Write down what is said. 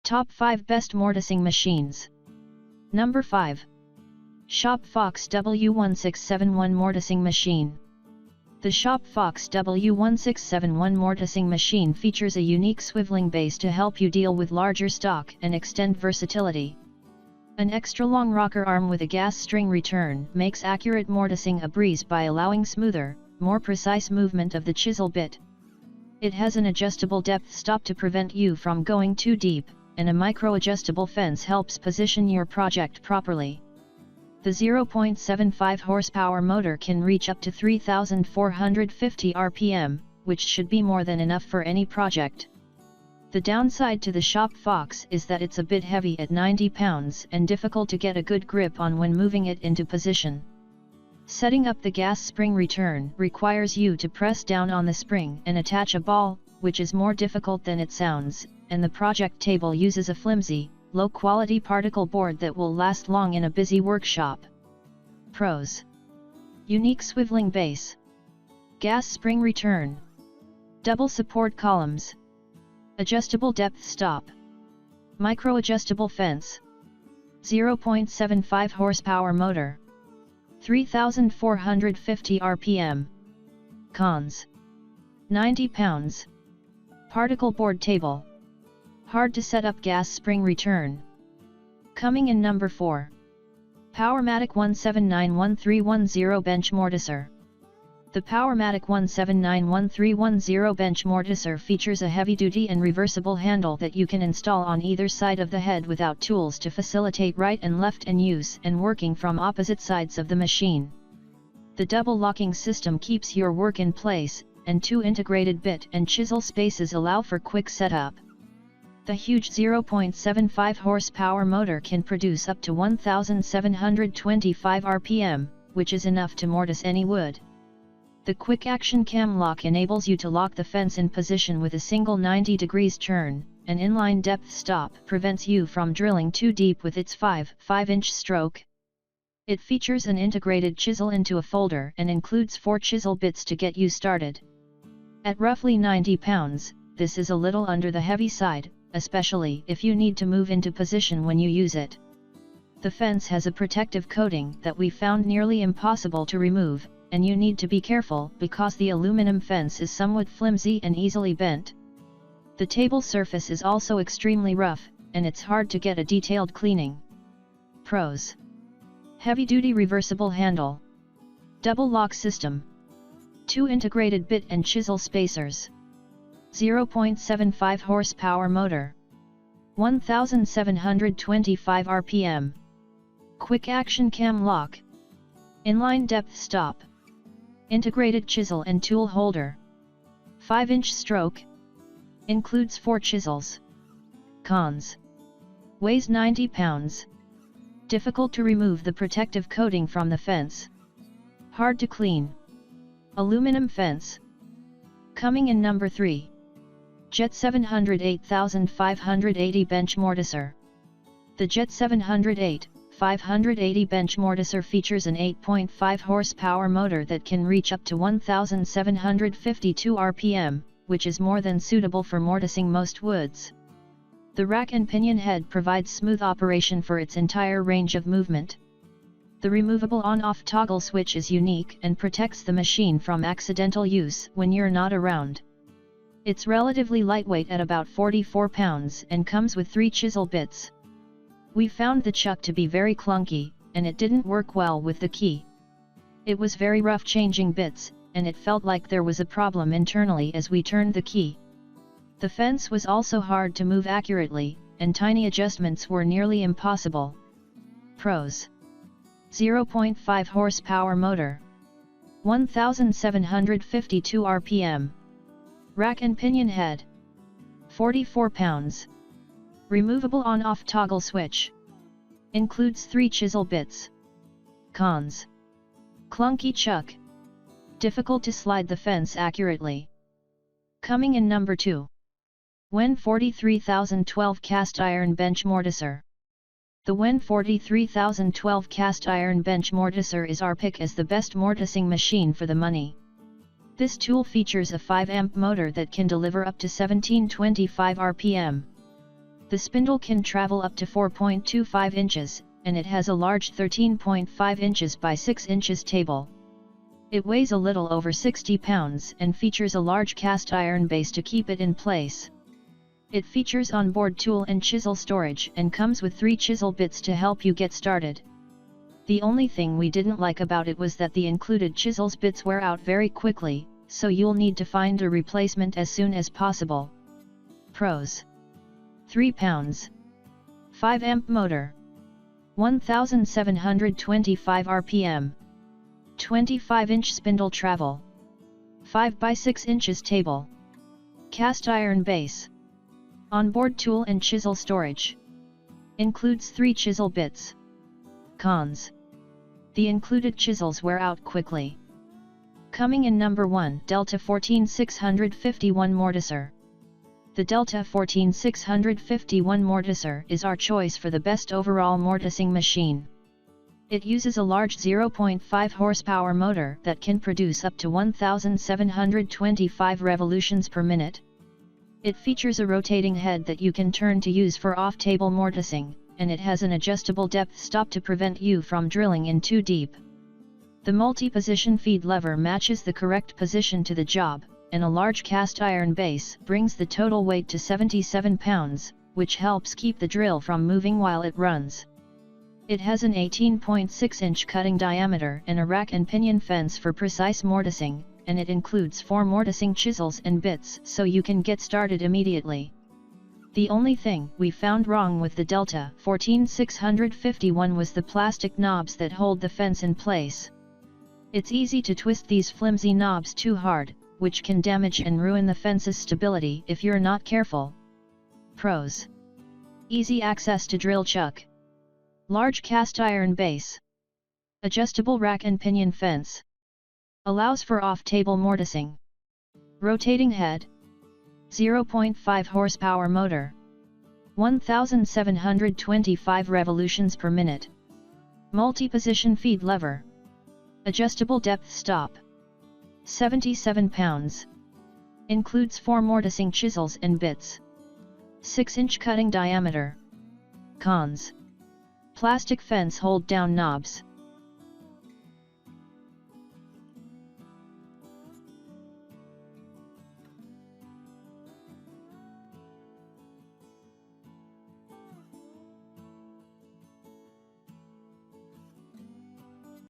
Top 5 Best Mortising Machines. Number 5. Shop Fox W1671 Mortising Machine. The Shop Fox W1671 Mortising Machine features a unique swiveling base to help you deal with larger stock and extend versatility. An extra-long rocker arm with a gas string return makes accurate mortising a breeze by allowing smoother, more precise movement of the chisel bit. It has an adjustable depth stop to prevent you from going too deep, and a micro-adjustable fence helps position your project properly. The 0.75 horsepower motor can reach up to 3,450 RPM, which should be more than enough for any project. The downside to the Shop Fox is that it's a bit heavy at 90 pounds and difficult to get a good grip on when moving it into position. Setting up the gas spring return requires you to press down on the spring and attach a ball, which is more difficult than it sounds, and the project table uses a flimsy, low-quality particle board that will last long in a busy workshop. Pros: unique swiveling base, gas spring return, double support columns, adjustable depth stop, micro-adjustable fence, 0.75 horsepower motor, 3,450 RPM. Cons: 90 pounds. Particle board table. Hard to set up gas spring return. Coming in number 4. Powermatic 17913110 Bench Mortiser. The Powermatic 17913110 Bench Mortiser features a heavy-duty and reversible handle that you can install on either side of the head without tools to facilitate right and left and use and working from opposite sides of the machine. The double locking system keeps your work in place, and 2 integrated bit and chisel spaces allow for quick setup. The huge 0.75 horsepower motor can produce up to 1,725 RPM, which is enough to mortise any wood. The quick action cam lock enables you to lock the fence in position with a single 90 degrees turn. An inline depth stop prevents you from drilling too deep with its 5.5-inch stroke. It features an integrated chisel into a folder and includes 4 chisel bits to get you started. At roughly 90 pounds, this is a little under the heavy side, especially if you need to move into position when you use it. The fence has a protective coating that we found nearly impossible to remove, and you need to be careful because the aluminum fence is somewhat flimsy and easily bent. The table surface is also extremely rough, and it's hard to get a detailed cleaning. Pros: heavy-duty reversible handle, double lock system, 2 integrated bit and chisel spacers, 0.75 horsepower motor, 1,725 RPM, quick action cam lock, inline depth stop, integrated chisel and tool holder, 5-inch stroke, includes 4 chisels. Cons: weighs 90 pounds, difficult to remove the protective coating from the fence, hard to clean, aluminum fence. Coming in number 3. Jet 708580 Bench Mortiser. The Jet 708-580 Bench Mortiser features an 8.5 horsepower motor that can reach up to 1,752 RPM, which is more than suitable for mortising most woods. The rack and pinion head provides smooth operation for its entire range of movement. The removable on-off toggle switch is unique and protects the machine from accidental use when you're not around. It's relatively lightweight at about 44 pounds and comes with 3 chisel bits. We found the chuck to be very clunky, and it didn't work well with the key. It was very rough changing bits, and it felt like there was a problem internally as we turned the key. The fence was also hard to move accurately, and tiny adjustments were nearly impossible. Pros: 0.5 horsepower motor, 1,752 RPM, rack and pinion head, 44 pounds, removable on-off toggle switch, includes 3 chisel bits. Cons: clunky chuck, difficult to slide the fence accurately. Coming in number 2. WEN 43012 Cast Iron Bench Mortiser. The WEN 43012 Cast Iron Bench Mortiser is our pick as the best mortising machine for the money. This tool features a 5-amp motor that can deliver up to 1725 RPM. The spindle can travel up to 4.25 inches, and it has a large 13.5 inches by 6 inches table. It weighs a little over 60 pounds and features a large cast iron base to keep it in place. It features onboard tool and chisel storage and comes with 3 chisel bits to help you get started. The only thing we didn't like about it was that the included chisels bits wear out very quickly, so you'll need to find a replacement as soon as possible. Pros: 3 pounds, 5 amp motor, 1725 rpm, 25-inch spindle travel, 5 by 6 inches table, cast iron base, onboard tool and chisel storage. Includes 3 chisel bits. Cons: the included chisels wear out quickly. Coming in number 1, Delta 14651 Mortiser. The Delta 14651 Mortiser is our choice for the best overall mortising machine. It uses a large 0.5 horsepower motor that can produce up to 1725 revolutions per minute. It features a rotating head that you can turn to use for off-table mortising, and it has an adjustable depth stop to prevent you from drilling in too deep. The multi-position feed lever matches the correct position to the job, and a large cast iron base brings the total weight to 77 pounds, which helps keep the drill from moving while it runs. It has an 18.6-inch cutting diameter and a rack and pinion fence for precise mortising, and it includes 4 mortising chisels and bits so you can get started immediately. The only thing we found wrong with the Delta 14651 was the plastic knobs that hold the fence in place. It's easy to twist these flimsy knobs too hard, which can damage and ruin the fence's stability if you're not careful. Pros: easy access to drill chuck, large cast iron base, adjustable rack and pinion fence, allows for off-table mortising, rotating head, 0.5 horsepower motor, 1725 revolutions per minute, multi-position feed lever, adjustable depth stop, 77 pounds, includes 4 mortising chisels and bits, 6-inch cutting diameter. Cons: plastic fence hold down knobs.